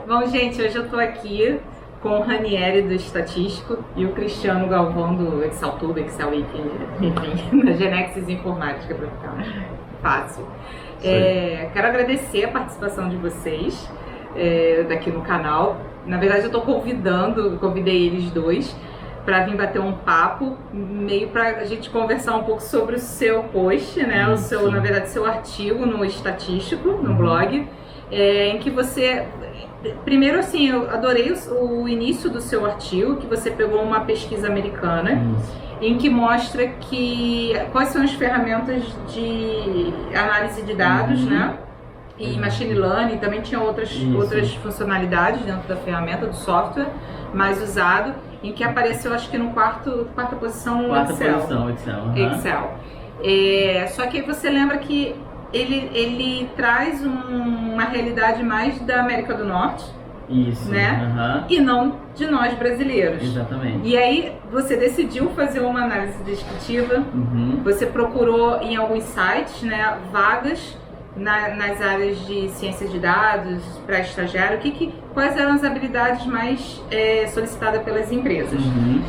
Bom, gente, hoje eu tô aqui com o Ranieri do Estatístico e o Cristiano Galvão do Excel Tudo, Excel Week, enfim, da Genexis Informática, para ficar fácil. Quero agradecer a participação de vocês daqui no canal. Na verdade, eu tô convidei eles dois para vir bater um papo, meio para a gente conversar um pouco sobre o seu post, né? Na verdade, seu artigo no Estatístico, no blog, em que você... Primeiro, assim, eu adorei o início do seu artigo, que você pegou uma pesquisa americana, em que mostra quais são as ferramentas de análise de dados, né? E machine learning, também tinha outras funcionalidades dentro da ferramenta, do software mais usado, em que apareceu, acho que no quarta posição, Excel. Só que aí você lembra que ele traz uma realidade mais da América do Norte, né? E não de nós brasileiros. Exatamente. E aí você decidiu fazer uma análise descritiva, você procurou em alguns sites, né, vagas nas áreas de ciências de dados, para estagiário, quais eram as habilidades mais solicitadas pelas empresas.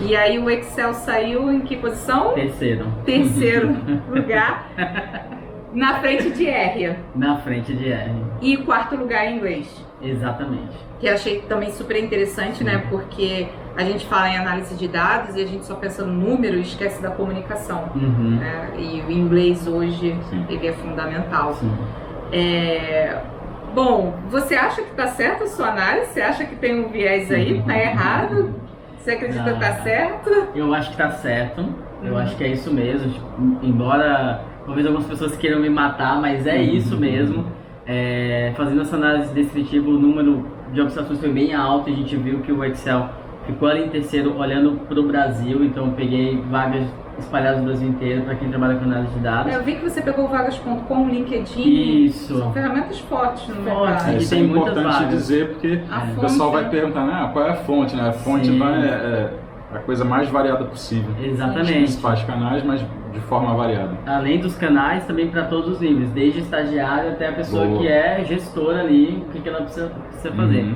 E aí o Excel saiu em que posição? Terceiro lugar. Na frente de R. Na frente de R. E quarto lugar em inglês. Exatamente. Que eu achei também super interessante, né? Porque a gente fala em análise de dados e a gente só pensa no número e esquece da comunicação. Né? E o inglês hoje, ele é fundamental. Bom, você acha que está certa a sua análise? Você acha que tem um viés aí? Está errado? Você acredita que está certo? Eu acho que está certo. Eu acho que é isso mesmo. Embora talvez algumas pessoas queiram me matar, mas é isso mesmo. Fazendo essa análise descritiva, o número de observações foi bem alto e a gente viu que o Excel ficou ali em terceiro, olhando para o Brasil. Então eu peguei vagas espalhadas no Brasil inteiro para quem trabalha com análise de dados. Eu vi que você pegou vagas.com, LinkedIn. Isso. São ferramentas fortes no mercado. Isso é importante dizer, porque o pessoal vai perguntar, qual é a fonte, né? A fonte é a coisa mais variada possível. Exatamente. Os principais canais, mas de forma variada. Além dos canais, também para todos os níveis, desde estagiário até a pessoa que é gestora ali, o que ela precisa fazer.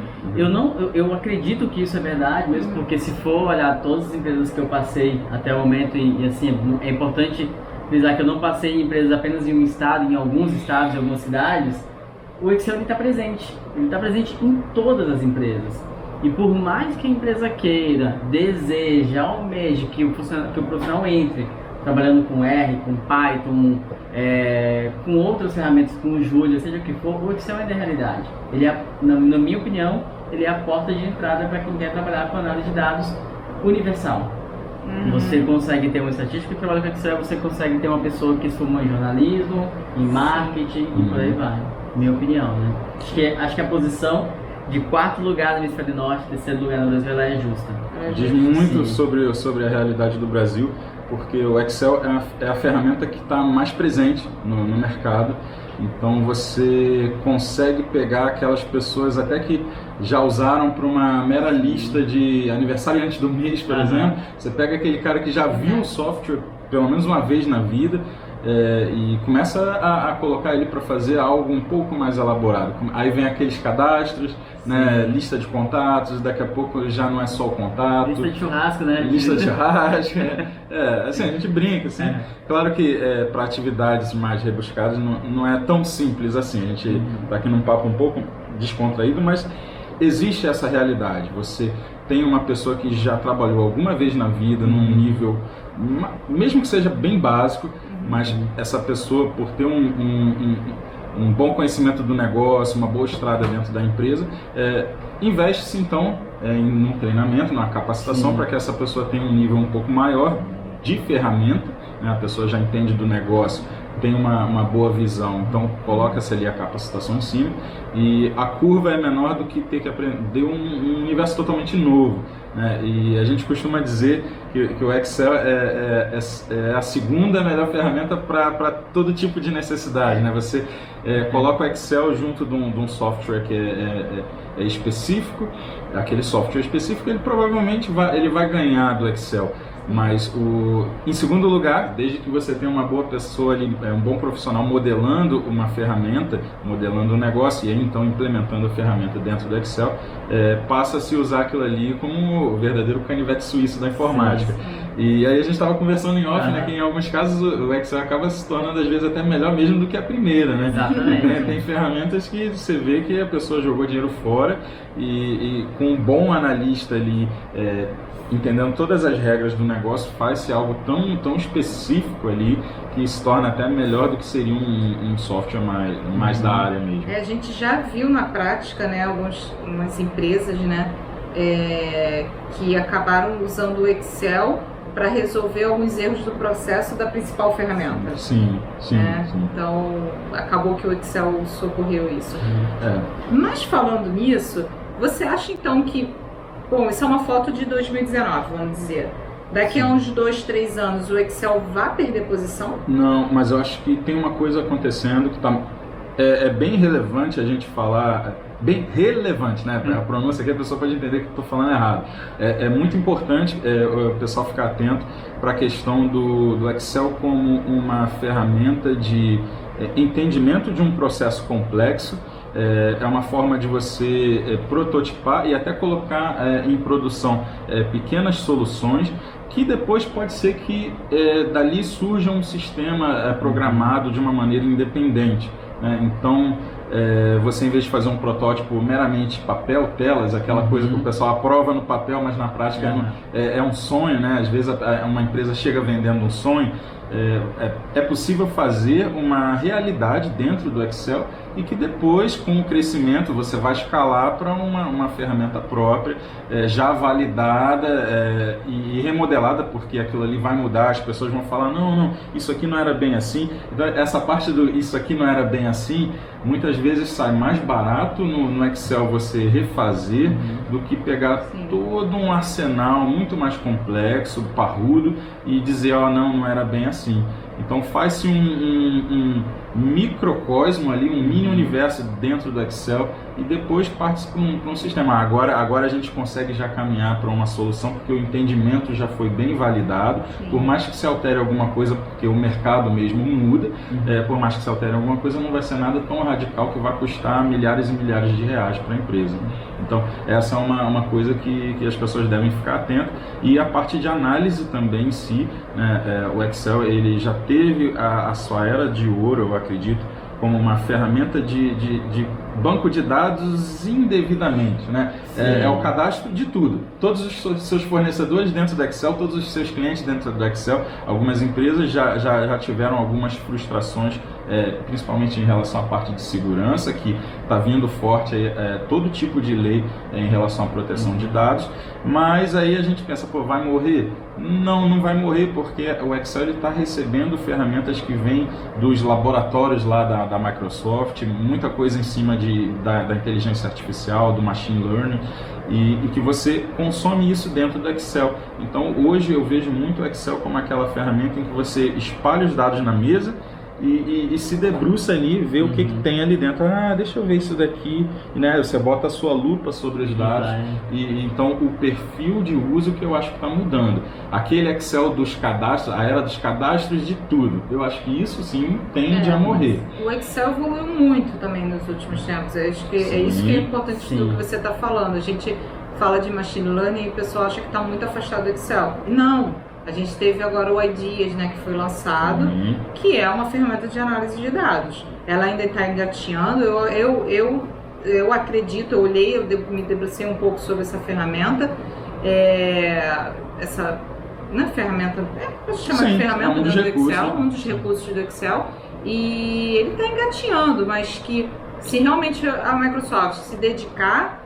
Eu acredito que isso é verdade, mesmo porque se for olhar todas as empresas que eu passei até o momento, e assim, é importante frisar que eu não passei em empresas apenas em um estado, em alguns estados, em algumas cidades, o Excel está presente. Ele está presente em todas as empresas. E por mais que a empresa queira, deseje, almeje que o profissional entre trabalhando com R, com Python, com outras ferramentas, com o Julia, seja o que for, o Excel é da realidade. Ele é, na minha opinião, ele é a porta de entrada para quem quer trabalhar com análise de dados universal. Você consegue ter um estatístico que trabalha com Excel, você consegue ter uma pessoa que se formou em jornalismo, em marketing e por aí vai. Minha opinião, né? Acho que a posição de quarto lugar no Hemisfério Norte, terceiro lugar no Brasil, ela é justa. Diz muito sobre a realidade do Brasil, porque o Excel é a ferramenta que está mais presente no mercado. Então você consegue pegar aquelas pessoas até que já usaram para uma mera lista de aniversariante do mês, por exemplo. Você pega aquele cara que já viu o software pelo menos uma vez na vida, e começa a colocar ele para fazer algo um pouco mais elaborado. Aí vem aqueles cadastros, né, lista de contatos, daqui a pouco já não é só o contato. Lista de churrasco, né? Lista de churrasco. Assim, a gente brinca, assim. Claro que para atividades mais rebuscadas não é tão simples assim. A gente está aqui num papo um pouco descontraído, mas existe essa realidade. Você tem uma pessoa que já trabalhou alguma vez na vida, num nível, mesmo que seja bem básico, mas essa pessoa, por ter um bom conhecimento do negócio, uma boa estrada dentro da empresa, investe-se então em um treinamento, numa capacitação, para que essa pessoa tenha um nível um pouco maior de ferramenta, né? A pessoa já entende do negócio, tem uma boa visão, então coloca-se ali a capacitação em cima, e a curva é menor do que ter que aprender um universo totalmente novo, né? E a gente costuma dizer que o Excel é a segunda melhor ferramenta para todo tipo de necessidade, né? Você coloca o Excel junto de um software que é específico, aquele software específico, ele provavelmente vai ganhar do Excel Mas em segundo lugar, desde que você tenha uma boa pessoa ali, um bom profissional modelando uma ferramenta, modelando um negócio e aí então implementando a ferramenta dentro do Excel, passa a se usar aquilo ali como o verdadeiro canivete suíço da informática. E aí a gente estava conversando em off, né, que em alguns casos o Excel acaba se tornando às vezes até melhor mesmo do que a primeira, né? Exatamente. Tem ferramentas que você vê que a pessoa jogou dinheiro fora e com um bom analista ali, entendendo todas as regras do negócio, faz-se algo tão específico ali que se torna até melhor do que seria um software mais da área mesmo. A gente já viu na prática, né, algumas empresas, né, que acabaram usando o Excel para resolver alguns erros do processo da principal ferramenta. Sim. Então, acabou que o Excel socorreu isso. Mas falando nisso, você acha então que, bom, isso é uma foto de 2019, vamos dizer, daqui a uns 2, 3 anos o Excel vai perder posição? Não, mas eu acho que tem uma coisa acontecendo que é bem relevante a gente falar, bem relevante, né? A pronúncia aqui a pessoa pode entender que eu estou falando errado. É muito importante o pessoal ficar atento para a questão do Excel como uma ferramenta de entendimento de um processo complexo. É uma forma de você prototipar e até colocar em produção pequenas soluções que depois pode ser que dali surja um sistema programado de uma maneira independente. Então, você, em vez de fazer um protótipo meramente papel, telas, aquela coisa que o pessoal aprova no papel, mas na prática é um sonho, né? Às vezes uma empresa chega vendendo um sonho. É possível fazer uma realidade dentro do Excel e que depois, com o crescimento, você vai escalar para uma ferramenta própria, já validada e remodelada, porque aquilo ali vai mudar, as pessoas vão falar, não, isso aqui não era bem assim. Então, essa parte do isso aqui não era bem assim, muitas vezes sai mais barato no Excel você refazer do que pegar todo um arsenal muito mais complexo, parrudo, e dizer, não era bem assim. Então faz-se um microcosmo ali, um mini universo dentro do Excel e depois parte para um sistema. Agora a gente consegue já caminhar para uma solução porque o entendimento já foi bem validado. Por mais que se altere alguma coisa, porque o mercado mesmo muda, por mais que se altere alguma coisa, não vai ser nada tão radical que vai custar milhares e milhares de reais para a empresa. Então essa é uma coisa que as pessoas devem ficar atentas. E a parte de análise também em si, né, o Excel ele já teve a sua era de ouro, eu acredito, como uma ferramenta de banco de dados indevidamente, né? É o cadastro de tudo. Todos os seus fornecedores dentro do Excel, todos os seus clientes dentro do Excel. Algumas empresas já tiveram algumas frustrações, principalmente em relação à parte de segurança, que está vindo forte todo tipo de lei em relação à proteção de dados. Mas aí a gente pensa, vai morrer? Não vai morrer, porque o Excel está recebendo ferramentas que vêm dos laboratórios lá da Microsoft, muita coisa em cima da inteligência artificial, do machine learning, e que você consome isso dentro do Excel. Então hoje eu vejo muito o Excel como aquela ferramenta em que você espalha os dados na mesa e se debruça ali, vê o que tem ali dentro. Deixa eu ver isso daqui, né? Você bota a sua lupa sobre os dados. Então o perfil de uso que eu acho que está mudando. Aquele Excel dos cadastros, a era dos cadastros de tudo, eu acho que isso sim tende a morrer. O Excel evoluiu muito também nos últimos tempos. Eu acho que é isso que é importante do que você está falando. A gente fala de machine learning e o pessoal acha que está muito afastado do Excel. Não! A gente teve agora o Ideas, né, que foi lançado, que é uma ferramenta de análise de dados. Ela ainda está engatinhando. Eu acredito, eu olhei, me debrucei um pouco sobre essa ferramenta. Essa não é ferramenta, pode chamar de ferramenta do Excel, um dos recursos do Excel. E ele está engatinhando, mas que se realmente a Microsoft se dedicar,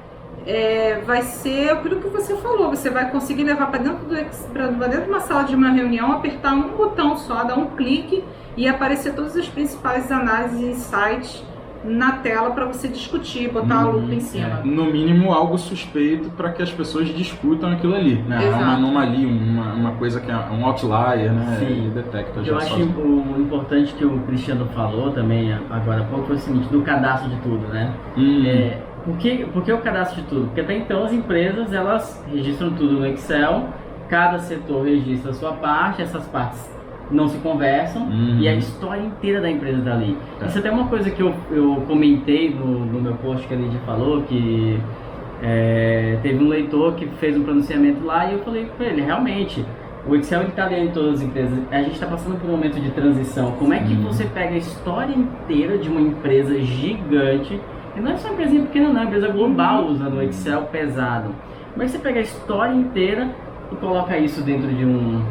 vai ser aquilo que você falou, você vai conseguir levar para dentro de uma sala de uma reunião, apertar um botão só, dar um clique e aparecer todas as principais análises e insights na tela para você discutir, botar a lupa em cima. No mínimo algo suspeito para que as pessoas discutam aquilo ali, né? É uma anomalia, uma coisa que é um outlier, né? E detecta já. Eu acho o importante que o Cristiano falou também agora há pouco foi o seguinte, do cadastro de tudo, né? Por que o cadastro de tudo? Porque até então as empresas elas registram tudo no Excel cada setor registra a sua parte, essas partes não se conversam e a história inteira da empresa está ali. Isso é até uma coisa que eu comentei no meu post que a Lídia falou, que teve um leitor que fez um pronunciamento lá e eu falei para ele, realmente, o Excel está ali em todas as empresas, a gente está passando por um momento de transição. Como é que você pega a história inteira de uma empresa gigante, e não é só uma empresa pequena não, é uma empresa global usando o Excel pesado. Como é que você pega a história inteira e coloca isso dentro de um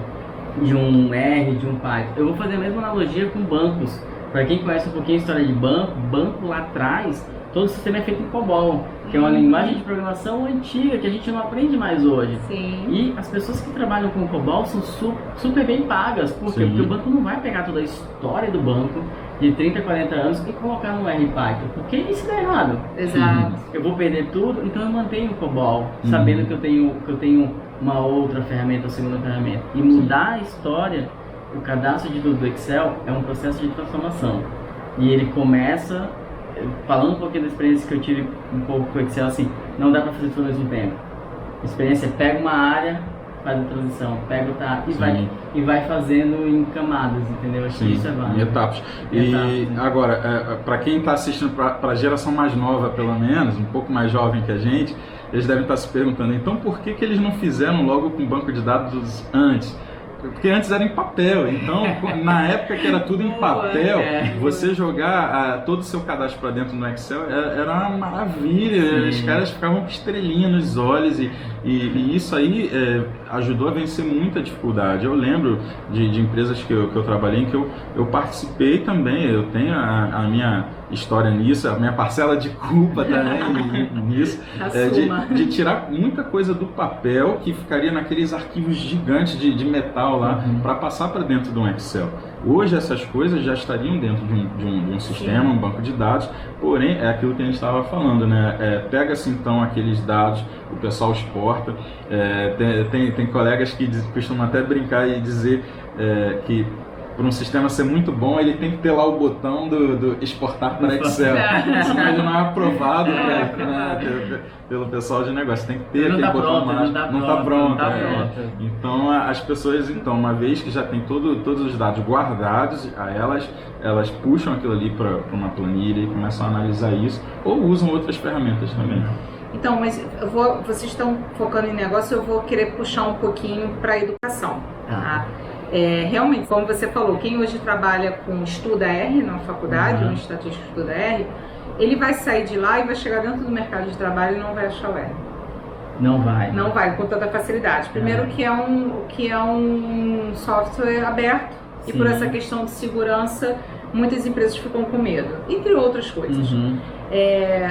R, de um Python? Eu vou fazer a mesma analogia com bancos. Para quem conhece um pouquinho a história de banco lá atrás, todo o sistema é feito em COBOL, que é uma linguagem de programação antiga que a gente não aprende mais hoje. Sim. E as pessoas que trabalham com COBOL são super bem pagas. Por quê? Porque o banco não vai pegar toda a história do banco de 30, 40 anos e colocar no R Python, porque isso dá errado. Exato. Eu vou perder tudo, então eu mantenho o COBOL, sabendo que eu tenho uma outra ferramenta, a segunda ferramenta. E mudar a história, o cadastro de tudo do Excel é um processo de transformação. E ele começa, falando um pouquinho da experiência que eu tive um pouco com o Excel, assim, não dá para fazer tudo ao mesmo tempo. A experiência é pega uma área, faz a transição, pega outra e vai fazendo em camadas, entendeu? Acho que isso é válido. Em etapas. Agora, para quem está assistindo, para a geração mais nova pelo menos, um pouco mais jovem que a gente, eles devem estar se perguntando, então por que eles não fizeram logo com o banco de dados antes? Porque antes era em papel, então na época que era tudo em papel, você jogar todo o seu cadastro para dentro no Excel era uma maravilha. Os caras ficavam com estrelinha nos olhos e isso aí ajudou a vencer muita dificuldade. Eu lembro de empresas que eu trabalhei em que eu participei também, eu tenho a minha história nisso, a minha parcela de culpa também nisso, de tirar muita coisa do papel que ficaria naqueles arquivos gigantes de metal lá para passar para dentro de um Excel. Hoje essas coisas já estariam dentro de um sistema, um banco de dados, porém é aquilo que a gente estava falando, né? Pega-se então aqueles dados, o pessoal exporta, tem colegas que costumam até brincar e dizer que para um sistema ser muito bom, ele tem que ter lá o botão do exportar para Excel. Senão ele não é aprovado pelo pessoal de negócio. Tem que ter aquele botão mais. Não está pronto. Então, as pessoas, uma vez que já tem todos os dados guardados, elas puxam aquilo ali para uma planilha e começam a analisar isso, ou usam outras ferramentas também. Então, mas vocês estão focando em negócio, eu vou querer puxar um pouquinho para a educação. Tá? Realmente, como você falou, quem hoje trabalha com estuda R na faculdade, um estatístico estuda R, ele vai sair de lá e vai chegar dentro do mercado de trabalho e não vai achar o R. Não vai. Não vai com toda facilidade. Primeiro que é um software aberto e por essa questão de segurança muitas empresas ficam com medo, entre outras coisas.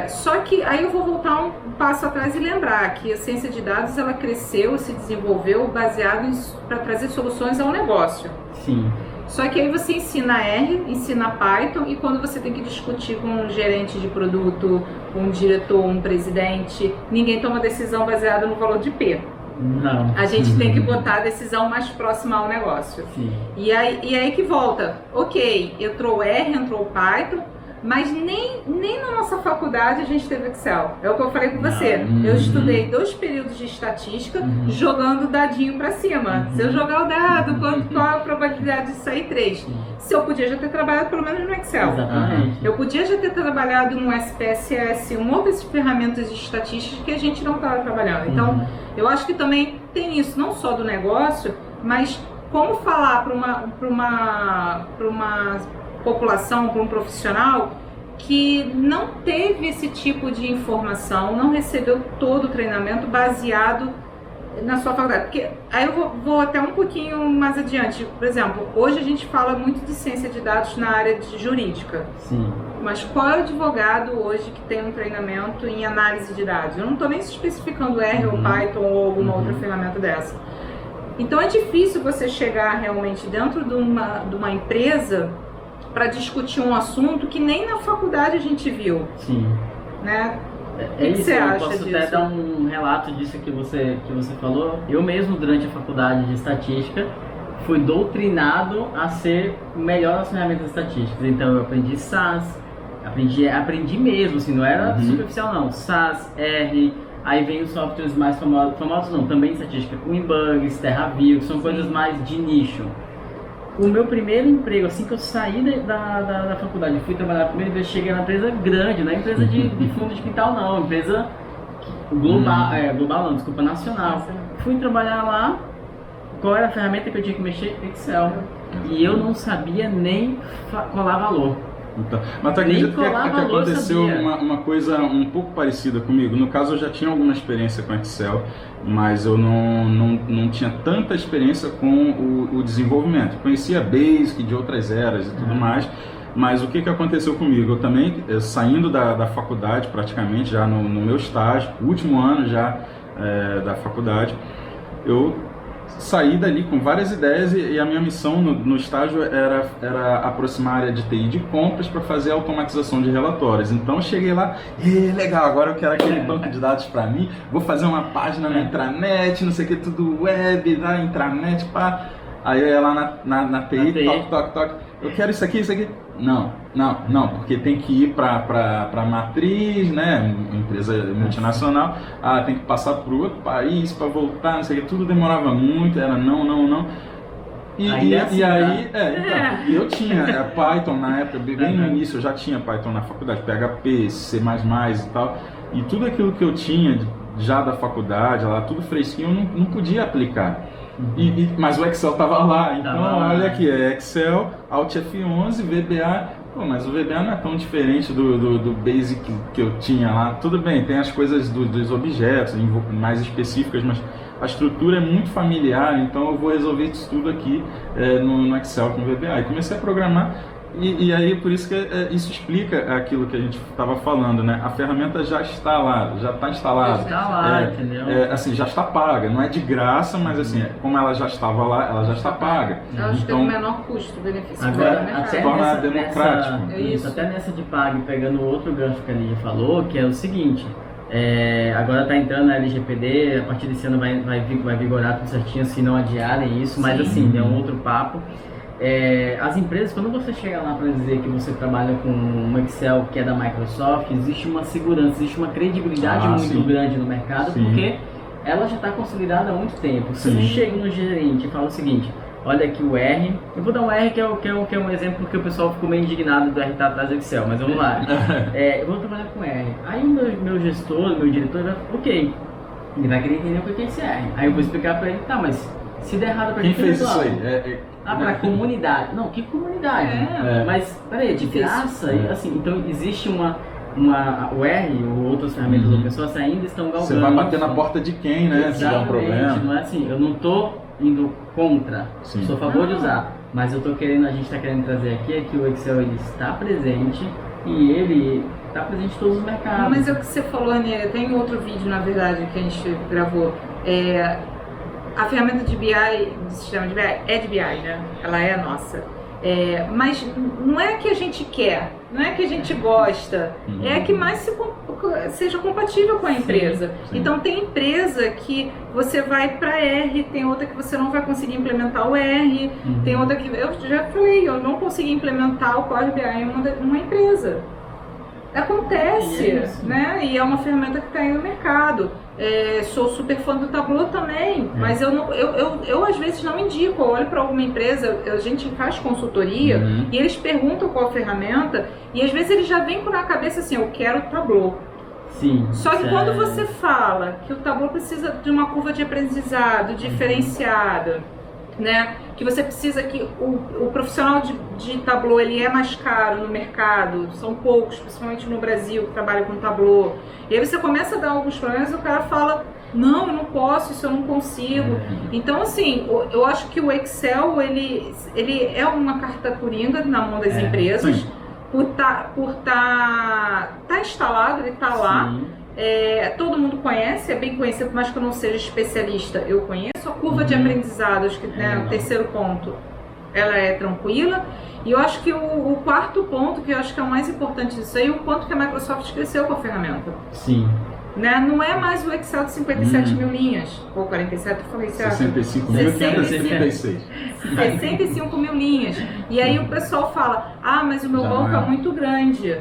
Só que aí eu vou voltar um passo atrás e lembrar que a ciência de dados ela cresceu, se desenvolveu baseado para trazer soluções ao negócio. Sim. Só que aí você ensina R, ensina Python e quando você tem que discutir com um gerente de produto, um diretor, um presidente, ninguém toma decisão baseada no valor de P. Não. A gente tem que botar a decisão mais próxima ao negócio. Sim. E aí que volta. Ok, entrou R, entrou Python, mas nem na nossa faculdade a gente teve Excel. É o que eu falei com você. Eu estudei 2 períodos de estatística jogando dadinho pra cima. Se eu jogar o dado, qual a probabilidade de sair 3? Se eu podia já ter trabalhado pelo menos no Excel. Exatamente. Eu podia já ter trabalhado no SPSS, uma outras ferramentas de estatística que a gente não estava trabalhando. Então, eu acho que também tem isso, não só do negócio, mas como falar para uma população, para um profissional que não teve esse tipo de informação, não recebeu todo o treinamento baseado na sua faculdade. Porque aí eu vou até um pouquinho mais adiante. Por exemplo, hoje a gente fala muito de ciência de dados na área de jurídica. Sim. Mas qual é o advogado hoje que tem um treinamento em análise de dados? Eu não estou nem especificando R ou Python ou alguma outra ferramenta dessa. Então é difícil você chegar realmente dentro de uma empresa para discutir um assunto que nem na faculdade a gente viu. Sim. Né? O que isso, você acha eu posso disso? até dar um relato disso que você falou. Eu mesmo, durante a faculdade de estatística, fui doutrinado a ser o melhor nas ferramentas estatísticas. Então eu aprendi SAS, aprendi mesmo, assim, não era superficial não. SAS, R, Aí vem os softwares mais famosos não, também estatística com Inbugs, TerraView, que são coisas mais de nicho. O meu primeiro emprego, assim que eu saí da faculdade, fui trabalhar a primeira vez, cheguei na empresa grande, não é empresa de fundo de quintal não, empresa global, global não, desculpa, nacional. Fui trabalhar lá, qual era a ferramenta que eu tinha que mexer? Excel. E eu não sabia nem colar valor. Então, mas tu acredita que aconteceu uma coisa um pouco parecida comigo? No caso, eu já tinha alguma experiência com Excel, mas eu não tinha tanta experiência com o desenvolvimento. Conhecia Basic de outras eras e tudo mais, mas o que aconteceu comigo? Eu também, saindo da faculdade praticamente, já no meu estágio, último ano já da faculdade, eu saí dali com várias ideias e a minha missão no estágio era aproximar a área de TI de compras para fazer a automatização de relatórios. Então eu cheguei lá, legal, agora eu quero aquele banco de dados para mim, vou fazer uma página na intranet, não sei o que, tudo web, na intranet, pá. Aí eu ia lá na TI, toque, eu quero isso aqui. Não, porque tem que ir para matriz, né, empresa multinacional, tem que passar por outro país para voltar, não sei o que, tudo demorava muito, era não. E aí, eu tinha Python na época, bem no início eu já tinha Python na faculdade, PHP, C++ e tal, e tudo aquilo que eu tinha já da faculdade, lá, tudo fresquinho, eu não podia aplicar. Mas o Excel estava lá, então olha aqui, Excel, Alt F11, VBA, mas o VBA não é tão diferente do Basic que eu tinha lá. Tudo bem, tem as coisas dos objetos mais específicas, mas a estrutura é muito familiar, então eu vou resolver isso tudo aqui no Excel com VBA. E comecei a programar. E aí, por isso que isso explica aquilo que a gente estava falando, né? A ferramenta já está lá, já está instalada. Já está lá, entendeu? Assim, já está paga. Não é de graça, mas assim, como ela já estava lá, ela já está paga. Eu acho que é o menor custo-benefício. Agora, se torna democrático. Até nessa de paga, pegando outro gancho que a Lídia falou, que é o seguinte, agora está entrando a LGPD, a partir desse ano vai vigorar tudo certinho, se não adiarem isso, mas assim, é um outro papo. As empresas, quando você chega lá para dizer que você trabalha com um Excel que é da Microsoft, existe uma segurança, existe uma credibilidade muito grande no mercado, porque ela já está consolidada há muito tempo. Se você chega no gerente e fala o seguinte, olha aqui o R, eu vou dar um R que é um exemplo porque o pessoal ficou meio indignado do R estar atrás do Excel, mas vamos lá. Eu vou trabalhar com R. Aí o meu gestor, meu diretor vai, ok, ele vai querer entender o que é esse R. Aí eu vou explicar para ele, tá, mas se der errado para quem fez isso aí? Para a comunidade. Não, que comunidade? Mas, peraí, de graça? Assim, então existe o R ou outras ferramentas open source ainda estão galgando. Você vai bater na porta de quem, né? Se der um problema. Não é assim, eu não estou indo contra, sou a favor de usar, mas a gente está querendo trazer aqui é que o Excel ele está presente e ele está presente em todos os mercados. Mas é o que você falou, Aninha, tem outro vídeo, na verdade, que a gente gravou. A ferramenta de BI, do sistema de BI, é de BI, né? Ela é nossa. Mas não é que a gente quer, não é que a gente gosta, é que mais seja compatível com a empresa. Sim. Então tem empresa que você vai para R, tem outra que você não vai conseguir implementar o R, tem outra que eu já falei, eu não consegui implementar o Power BI em uma empresa. Acontece, né? E é uma ferramenta que está aí no mercado. Sou super fã do Tableau também, mas eu às vezes não indico. Eu olho para alguma empresa, a gente faz consultoria e eles perguntam qual ferramenta e às vezes eles já vêm com na cabeça assim, eu quero o Tableau. Sim, só que quando você fala que o Tableau precisa de uma curva de aprendizado diferenciada, né? Que você precisa que o profissional de Tableau ele é mais caro no mercado, são poucos, principalmente no Brasil, que trabalham com Tableau. E aí você começa a dar alguns problemas e o cara fala, não, eu não posso, isso eu não consigo. Então, assim, eu acho que o Excel, ele é uma carta coringa na mão das empresas, por tá instalado, ele está lá. Todo mundo conhece, é bem conhecido, mas que eu não seja especialista, eu conheço. A curva de aprendizado, acho que o terceiro ponto, ela é tranquila. E eu acho que o quarto ponto, que eu acho que é o mais importante disso aí, é o quanto que a Microsoft cresceu com a ferramenta. Sim. Né? Não é mais o Excel de 57 mil linhas, ou 47, eu falei certo? 65.536. 65 mil linhas. E aí o pessoal fala, mas o meu banco é muito grande.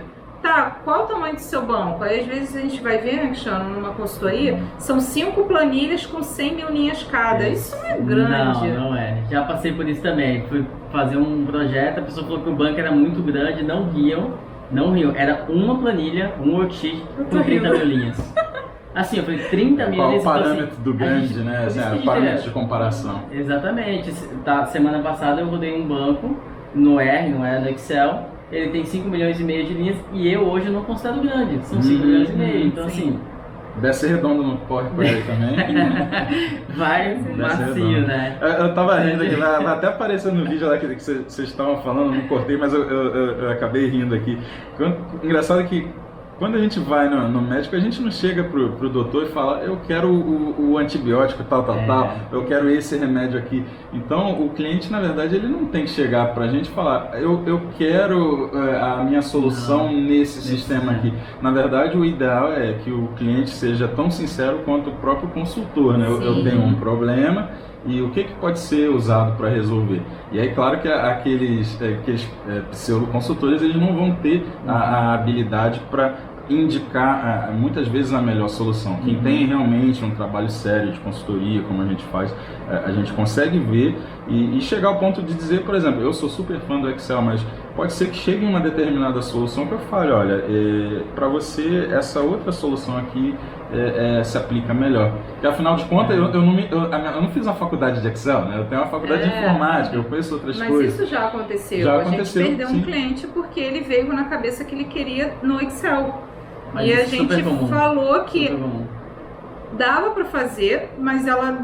Tá, qual o tamanho do seu banco? Aí às vezes a gente vai ver, né, Cristiano, numa consultoria, são 5 planilhas com 100 mil linhas cada. Isso não é grande. Não é. Já passei por isso também. Fui fazer um projeto, a pessoa falou que o banco era muito grande, não riam. Era uma planilha, um worksheet com 30 mil linhas. Assim, eu falei 30 mil Qual linhas. o parâmetro assim, do grande, né? Assim, o parâmetro de comparação. Exatamente. Semana passada eu rodei um banco no R, não era no Excel. Ele tem 5 milhões e meio de linhas e eu hoje não considero grande. São 5 milhões e meio. Então, assim. Deve ser redondo no PowerPoint também. Vai macio, né? Eu tava rindo aqui, vai até aparecer no vídeo lá que vocês estavam falando, não cortei, mas eu acabei rindo aqui. Engraçado que quando a gente vai no médico, a gente não chega pro doutor e fala, eu quero o antibiótico, tal, eu quero esse remédio aqui. Então, o cliente, na verdade, ele não tem que chegar pra gente e falar, eu quero a minha solução nesse sistema aqui. Na verdade, o ideal é que o cliente seja tão sincero quanto o próprio consultor, né? Eu tenho um problema, e o que pode ser usado para resolver. E aí, claro que aqueles pseudo-consultores, eles não vão ter a habilidade para indicar muitas vezes a melhor solução. Quem tem realmente um trabalho sério de consultoria, como a gente faz, a gente consegue ver e chegar ao ponto de dizer, por exemplo, eu sou super fã do Excel, mas pode ser que chegue uma determinada solução que eu fale, olha, para você essa outra solução aqui se aplica melhor. Porque afinal de contas, eu não fiz uma faculdade de Excel, né? Eu tenho uma faculdade de informática, eu conheço outras coisas. Mas isso já aconteceu. A gente perdeu um cliente porque ele veio na cabeça que ele queria no Excel. Mas e a gente falou que dava para fazer, mas ela,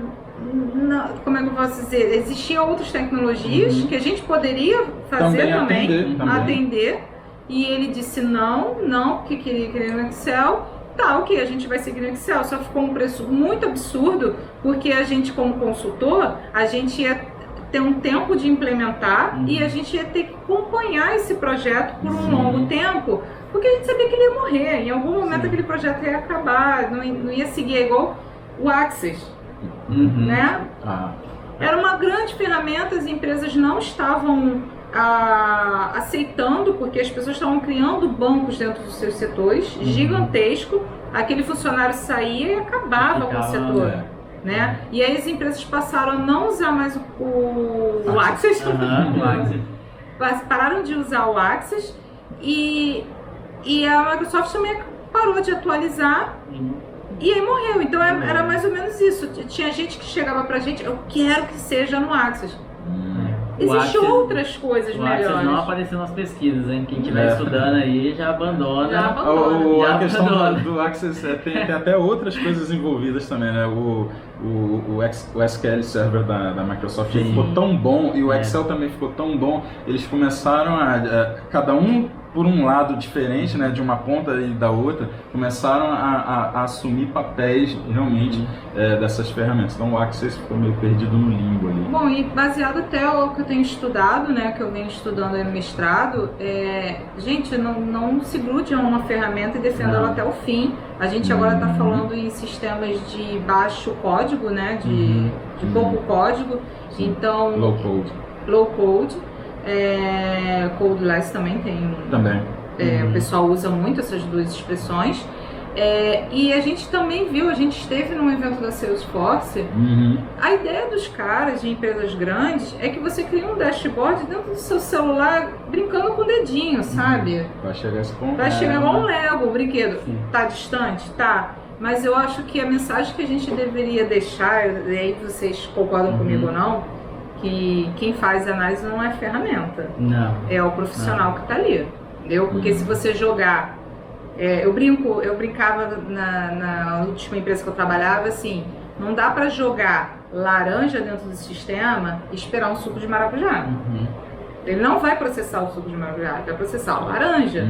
como é que eu posso dizer, existiam outras tecnologias que a gente poderia fazer também. Atender. E ele disse não, que queria no Excel. Tá, ok, a gente vai seguir no Excel, só ficou um preço muito absurdo, porque a gente, como consultor, a gente ia ter um tempo de implementar e a gente ia ter que acompanhar esse projeto por um longo tempo, porque a gente sabia que ele ia morrer, em algum momento aquele projeto ia acabar, não ia seguir, igual o Access, né? Era uma grande ferramenta, as empresas não estavam aceitando, porque as pessoas estavam criando bancos dentro dos seus setores, gigantesco, aquele funcionário saía e acabava com o setor. Né? E aí as empresas passaram a não usar mais o Access, pararam de usar o Access e a Microsoft também parou de atualizar e aí morreu. Então era mais ou menos isso. Tinha gente que chegava pra gente, eu quero que seja no Access. Existem outras coisas melhores. O Access não apareceu nas pesquisas, hein? Quem estiver estudando aí já abandona. A questão do Access tem até outras coisas envolvidas também, né? O SQL Server da Microsoft ficou tão bom e o Excel também ficou tão bom. Eles começaram cada um por um lado diferente, né, de uma ponta e da outra, começaram a assumir papéis realmente dessas ferramentas. Então o Access ficou meio perdido no limbo ali. Bom, e baseado até o que eu tenho estudado, né, que eu venho estudando aí no mestrado, gente, não se grude a uma ferramenta e defenda ela até o fim. A gente agora está falando em sistemas de baixo código, né, de pouco código, então... Low code. Codeless também tem. O pessoal usa muito essas duas expressões. E a gente também viu, a gente esteve num evento da Salesforce. A ideia dos caras de empresas grandes é que você cria um dashboard dentro do seu celular brincando com o dedinho, sabe? Vai chegar esse ponto. Vai chegar igual um Lego, um brinquedo. Tá distante? Tá. Mas eu acho que a mensagem que a gente deveria deixar, e aí vocês concordam comigo ou não, que quem faz análise não é ferramenta, é o profissional que está ali, entendeu? Porque se você jogar, eu brincava na última empresa que eu trabalhava, assim, não dá para jogar laranja dentro do sistema e esperar um suco de maracujá. Ele não vai processar o suco de maracujá, ele vai processar a laranja.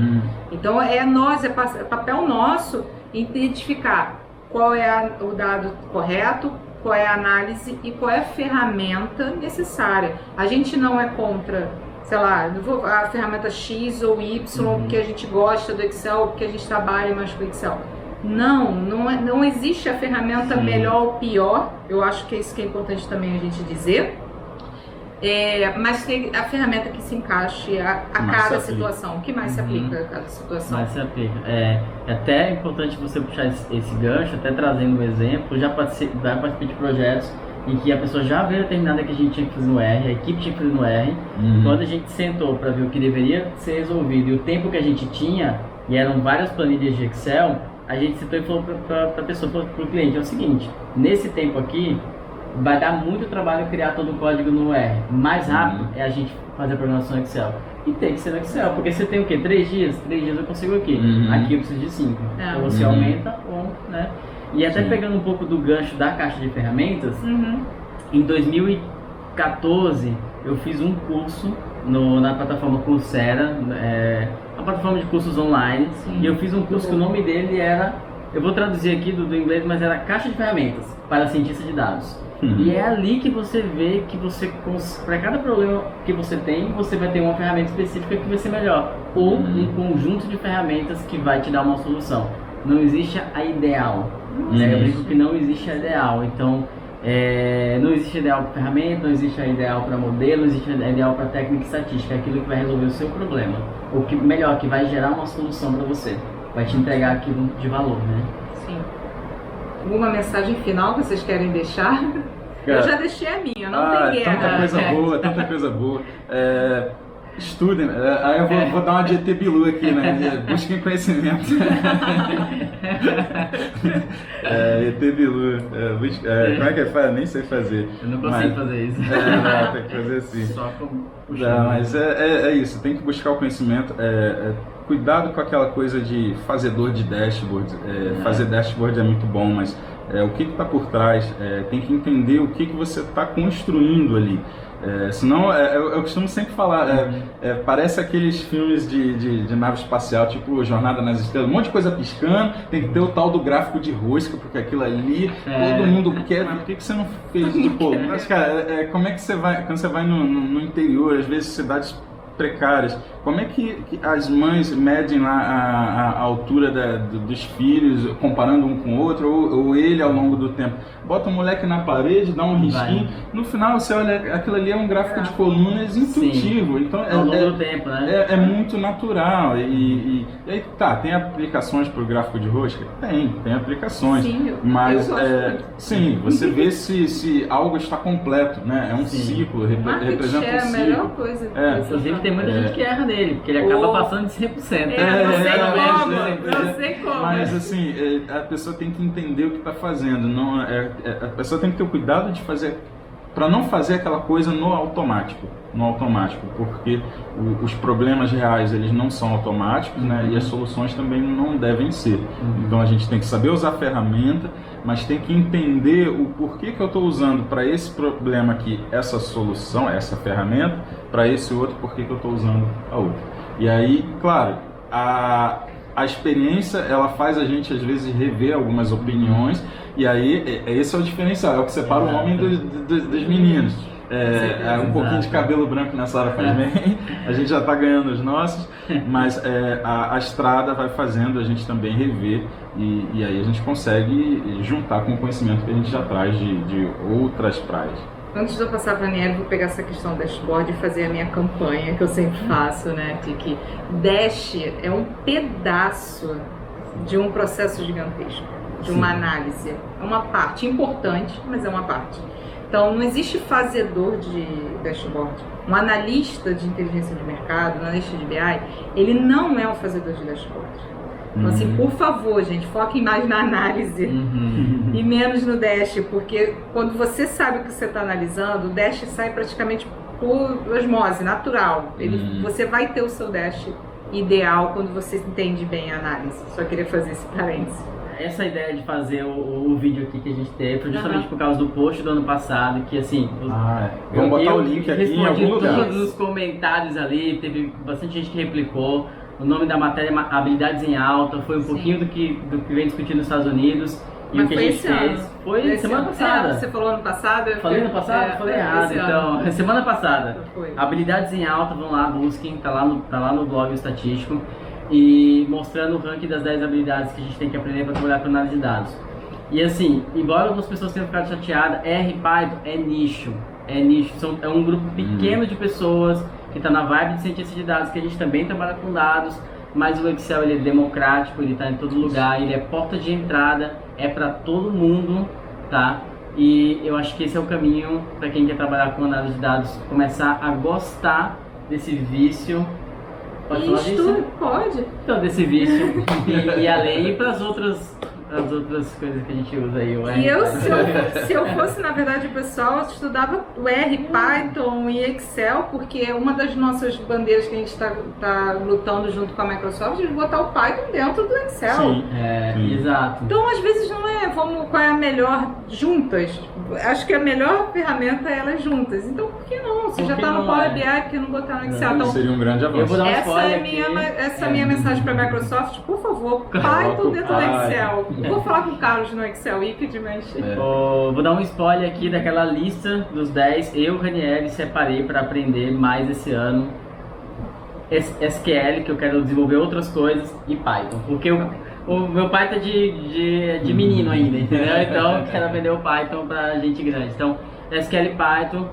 Então é papel nosso identificar qual é o dado correto, qual é a análise e qual é a ferramenta necessária. A gente não é contra, sei lá, a ferramenta X ou Y, porque a gente gosta do Excel, porque a gente trabalha mais com o Excel. Não existe a ferramenta melhor ou pior, eu acho que é isso que é importante também a gente dizer. Mas tem a ferramenta que se encaixe a cada situação. O que mais se aplica a cada situação? Mais se aplica. É até importante você puxar esse gancho, até trazendo um exemplo. Já participei de projetos em que a pessoa já veio determinada que a gente tinha que fazer no R, a equipe tinha que fazer no R. Quando a gente sentou para ver o que deveria ser resolvido e o tempo que a gente tinha, e eram várias planilhas de Excel, a gente sentou e falou para a pessoa, para o cliente, é o seguinte: nesse tempo aqui, vai dar muito trabalho criar todo o código no R. Mais rápido é a gente fazer a programação no Excel. E tem que ser no Excel, porque você tem o quê? 3 dias? 3 dias eu consigo aqui. Aqui eu preciso de 5. Então você aumenta ou, né? E até pegando um pouco do gancho da caixa de ferramentas, em 2014 eu fiz um curso na plataforma Coursera, uma plataforma de cursos online, e eu fiz um curso que o nome dele era, eu vou traduzir aqui do inglês, mas era Caixa de Ferramentas para Cientista de Dados. E é ali que você vê que para cada problema que você tem, você vai ter uma ferramenta específica que vai ser melhor, ou um conjunto de ferramentas que vai te dar uma solução. Não existe a ideal. Eu brinco que não existe a ideal. Então, não existe ideal para ferramenta, não existe a ideal para modelo, não existe a ideal para técnica e estatística. É aquilo que vai resolver o seu problema. Ou que melhor, que vai gerar uma solução para você. Vai te entregar aquilo de valor, né? Sim. Alguma mensagem final que vocês querem deixar? Eu já deixei a minha, não tem guerra. Tanta coisa boa. Estudem, aí eu vou dar uma de ET Bilu aqui, né? Busquem conhecimento. ET Bilu. Como é que faz? Nem sei fazer. Eu não consigo fazer isso. Tem que fazer assim. Só como puxar. Mas é isso, tem que buscar o conhecimento. Cuidado com aquela coisa de fazedor de dashboard. Fazer dashboard é muito bom, mas o que está por trás? Tem que entender o que você está construindo ali. Senão, eu costumo sempre falar, parece aqueles filmes de nave espacial, tipo Jornada nas Estrelas, um monte de coisa piscando, tem que ter o tal do gráfico de rosca, porque aquilo ali, todo mundo quer, mas por que você não fez? Tipo, mas cara, como é que você vai, quando você vai no interior, às vezes cidades precárias, como é que as mães medem lá a altura dos filhos, comparando um com o outro, ou ele ao longo do tempo? Bota o moleque na parede, dá um risquinho, no final você olha, aquilo ali é um gráfico de colunas intuitivo. Sim. Então ao longo do tempo, né? É muito natural. E aí tem aplicações para o gráfico de rosca? Tem aplicações. Sim, mas sim, você vê se algo está completo, né? É um ciclo, representa um ciclo. É a melhor coisa. Inclusive tem muita gente que erra nele, porque ele acaba passando de 100%. Não sei como. Mas assim, a pessoa tem que entender o que está fazendo. A pessoa tem que ter o cuidado de fazer, para não fazer aquela coisa no automático, porque os problemas reais eles não são automáticos, né? E as soluções também não devem ser. Então a gente tem que saber usar a ferramenta, mas tem que entender o porquê que eu estou usando para esse problema aqui essa solução, essa ferramenta, para esse outro, porquê que eu estou usando a outra. E aí, claro, a experiência ela faz a gente às vezes rever algumas opiniões, e aí esse é o diferencial, é o que separa o homem dos meninos. Um pouquinho de cabelo branco nessa hora faz bem, a gente já está ganhando os nossos, mas a estrada vai fazendo a gente também rever, e aí a gente consegue juntar com o conhecimento que a gente já traz de outras praias. Antes de eu passar para a Aniele, vou pegar essa questão do dashboard e fazer a minha campanha, que eu sempre faço, né? De que Dash é um pedaço de um processo gigantesco, de uma análise. É uma parte importante, mas é uma parte. Então, não existe fazedor de dashboard. Um analista de inteligência de mercado, um analista de BI, ele não é um fazedor de dashboard. Então, assim, por favor, gente, foquem mais na análise e menos no Dash, porque quando você sabe o que você está analisando, o Dash sai praticamente por osmose, natural. Você vai ter o seu Dash ideal quando você entende bem a análise. Só queria fazer esse parênteses. Essa ideia de fazer o vídeo aqui que a gente teve foi justamente por causa do post do ano passado, que assim... Vamos botar o link aqui em algum lugar. Todos os comentários ali, teve bastante gente que replicou. O nome da matéria é Habilidades em Alta, foi um pouquinho do que vem discutido nos Estados Unidos. E mas o que a gente fez foi semana passada. Você falou ano passado? Falei ano passado? Falei errado, então. Semana passada. Foi. Habilidades em Alta, vão lá, busquem, tá lá no blog estatístico. E mostrando o ranking das 10 habilidades que a gente tem que aprender para trabalhar com análise de dados. E assim, embora algumas pessoas tenham ficado chateadas, R Python é nicho. é nicho, é um grupo pequeno de pessoas que está na vibe de cientista de dados, que a gente também trabalha com dados, mas o Excel ele é democrático, ele está em todo lugar, ele é porta de entrada, é para todo mundo, tá? E eu acho que esse é o caminho para quem quer trabalhar com análise de dados, começar a gostar desse vício. Pode falar disso? Pode. Então, desse vício e além e para as outras coisas que a gente usa aí. O R, e eu, se eu fosse, na verdade, o pessoal, eu estudava o R, Python e Excel, porque uma das nossas bandeiras que a gente está lutando junto com a Microsoft é de botar o Python dentro do Excel. Sim. Exato. Então, às vezes, não é qual é a melhor juntas. Acho que a melhor ferramenta é elas juntas. Então, por que não? Você já está no Power BI, por que não botar no Excel? Então, seria um grande avanço. Eu vou dar essa é a minha mensagem para a Microsoft. Por favor, Python dentro do Excel. Eu vou falar com o Carlos no Excel Wicked, mas... Vou dar um spoiler aqui daquela lista dos 10. Eu, Ranieri, separei para aprender mais esse ano SQL, que eu quero desenvolver outras coisas, e Python. Porque o meu Python é de menino ainda, entendeu? Então eu quero aprender o Python pra gente grande. Então, SQL e Python,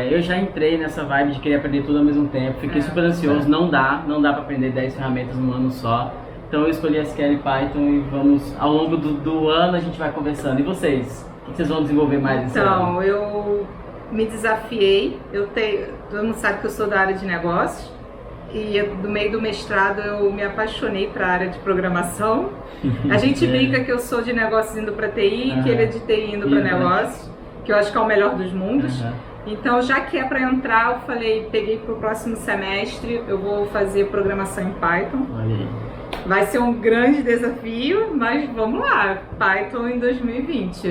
eu já entrei nessa vibe de querer aprender tudo ao mesmo tempo. Fiquei super ansioso, não dá pra aprender 10 ferramentas num ano só. Então eu escolhi SQL e Python e vamos, ao longo do ano a gente vai conversando. E vocês? O que vocês vão desenvolver mais esse ano? Então, eu me desafiei. Todo mundo sabe que eu sou da área de negócios. E no meio do mestrado eu me apaixonei para a área de programação. A gente brinca que eu sou de negócios indo para TI, que ele é de TI indo para negócios, que eu acho que é o melhor dos mundos. Então, já que é para entrar, eu peguei para o próximo semestre, eu vou fazer programação em Python. Vai ser um grande desafio, mas vamos lá, Python em 2020.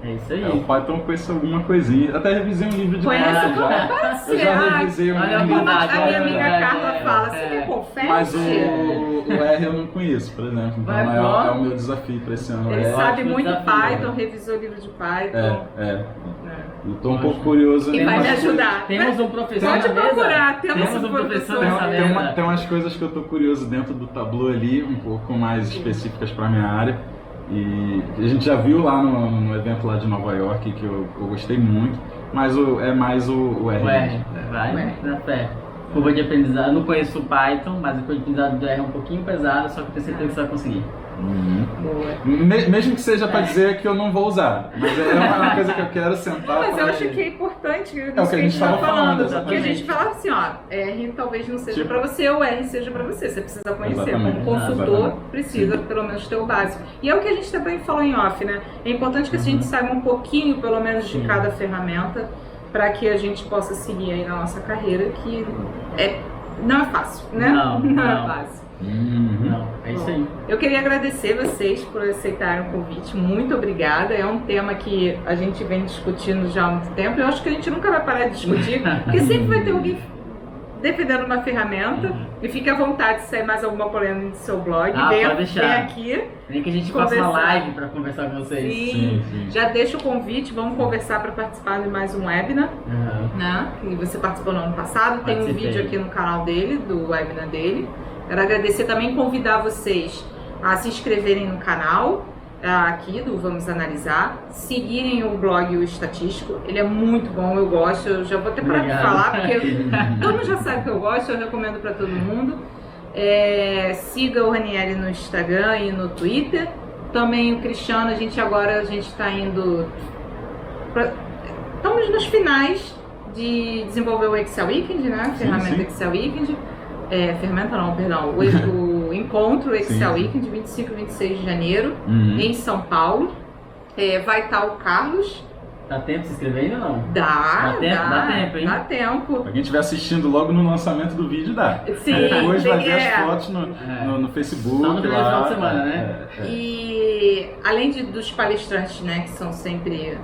É isso aí. O Python conhece alguma coisinha. Até revisei um livro de Python já. Eu já revisei um livro. A minha amiga Carla fala, você me confere? Mas o R eu não conheço, por exemplo. Então é o meu desafio para esse ano. Ele sabe muito Python, revisou o livro de Python. Eu tô um pouco curioso. E vai me ajudar. Temos um professor Pode na mesa. procurar, temos um professor nessa mesa. Tem umas coisas que eu tô curioso dentro do Tableau ali, um pouco mais específicas para minha área. E a gente já viu lá no evento lá de Nova York que eu gostei muito, mas é mais o R. O R, vai na fé. Curva de aprendizado, eu não conheço o Python, mas a curva de aprendizado do R é um pouquinho pesada, só que eu tenho certeza que você vai conseguir. Mesmo que seja para dizer que eu não vou usar, mas é uma coisa que eu quero sentar. Mas eu acho que é importante o que a gente estava falando, porque a gente fala assim, R talvez não seja para você, ou R seja para você. Você precisa conhecer, como consultor precisa pelo menos ter o básico. E é o que a gente também falou em off, né? É importante que a gente saiba um pouquinho, pelo menos, de cada ferramenta, para que a gente possa seguir aí na nossa carreira, que não é fácil, né? Não é fácil. Não, é isso aí. Eu queria agradecer vocês por aceitarem o convite, muito obrigada. É um tema que a gente vem discutindo já há muito tempo. Eu acho que a gente nunca vai parar de discutir, porque sempre vai ter alguém defendendo uma ferramenta. E fique à vontade se sair mais alguma polêmica do seu blog. Pode deixar. Vem aqui. Vem que a gente faça uma live para conversar com vocês. Sim. Já deixa o convite, vamos conversar para participar de mais um webinar, né? Que você participou no ano passado. Tem um vídeo aqui no canal dele, do webinar dele. Quero agradecer também, convidar vocês a se inscreverem no canal aqui do Vamos Analisar, seguirem o blog O Estatístico, ele é muito bom, eu gosto, eu já vou até parar de falar, porque todo mundo já sabe que eu gosto, eu recomendo para todo mundo. Siga o Ranieri no Instagram e no Twitter, também o Cristiano, a gente está indo, estamos nos finais de desenvolver o Excel Weekend, né? Ferramenta Excel Weekend. O encontro Excel Weekend, 25 e 26 de janeiro, em São Paulo. Vai estar o Carlos. Dá tempo de se inscrever ainda ou não? Dá tempo, hein? Dá tempo. Pra quem estiver assistindo logo no lançamento do vídeo, dá. Sim, depois vai ver as fotos no Facebook. Só no primeiro final de semana, né? E além dos palestrantes, né, que são sempre,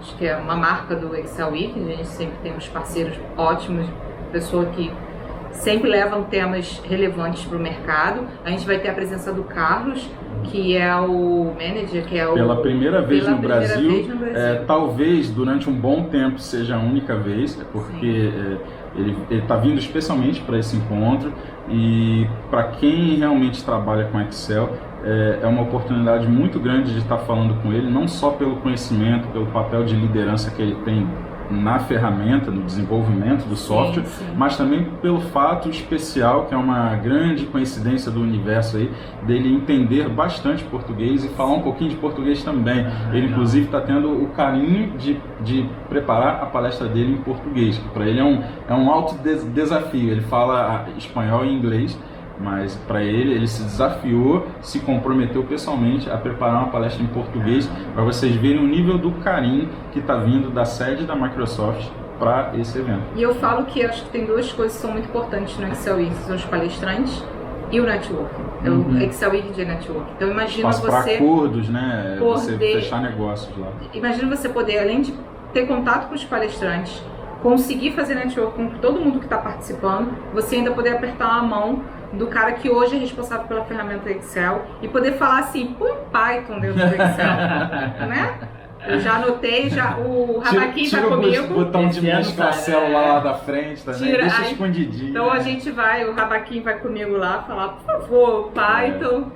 acho que é uma marca do Excel Weekend, a gente sempre tem uns parceiros ótimos, pessoa que sempre levam temas relevantes para o mercado. A gente vai ter a presença do Carlos, que é o manager, que é o... Pela primeira vez no Brasil. Talvez durante um bom tempo seja a única vez, porque ele está vindo especialmente para esse encontro, e para quem realmente trabalha com Excel, é uma oportunidade muito grande de estar falando com ele, não só pelo conhecimento, pelo papel de liderança que ele tem na ferramenta, no desenvolvimento do software, mas também pelo fato especial, que é uma grande coincidência do universo aí, dele entender bastante português e falar um pouquinho de português também. Ele inclusive está tendo o carinho de preparar a palestra dele em português, que para ele é um alto desafio. Ele fala espanhol e inglês, mas para ele se desafiou, se comprometeu pessoalmente a preparar uma palestra em português, para vocês verem o nível do carinho que está vindo da sede da Microsoft para esse evento. E eu falo que acho que tem duas coisas que são muito importantes no Excel Week, são os palestrantes e o network. O Excel Week de network. Então imagina você para acordos, né? Você fechar negócios lá. Imagina você poder, além de ter contato com os palestrantes, conseguir fazer network com todo mundo que está participando, você ainda poder apertar a mão do cara que hoje é responsável pela ferramenta Excel e poder falar assim, põe Python dentro do Excel, né? Eu já anotei, o Rabaquim tá comigo. Tira o botão de mesclar a célula lá da frente também, deixa escondidinho. Então a gente vai, o Rabaquim vai comigo lá falar, por favor, Python.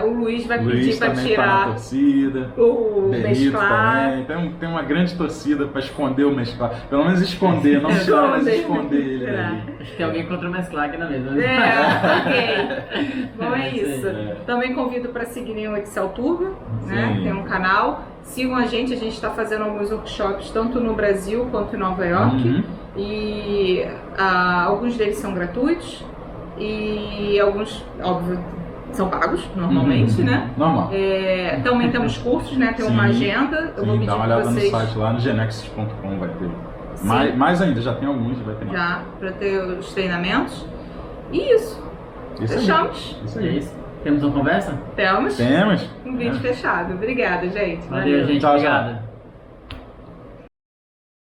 O Luiz vai pedir para tirar tá na torcida, o mesclar. Também. Tem uma grande torcida para esconder o mesclar. Pelo menos esconder, não só mas esconder ele ali. Acho que tem alguém contra o mesclar aqui na mesa. Ok. Bom, é isso. Também convido para seguirem o Excel Turbo, né? Tem um canal. Sigam a gente está fazendo alguns workshops tanto no Brasil quanto em Nova York. E alguns deles são gratuitos e alguns, óbvio, são pagos normalmente, né? Normal. Também temos cursos, né? Tem uma agenda. Eu vou pedir dá uma olhada vocês... no site lá, no genexus.com vai ter. Mais ainda, já tem alguns, vai ter mais. Já, para ter os treinamentos. E isso. Fechamos. Isso aí. Temos uma conversa? Temos. Temos. Um vídeo fechado. Obrigada, gente. Valeu, gente. Tchau, Obrigado.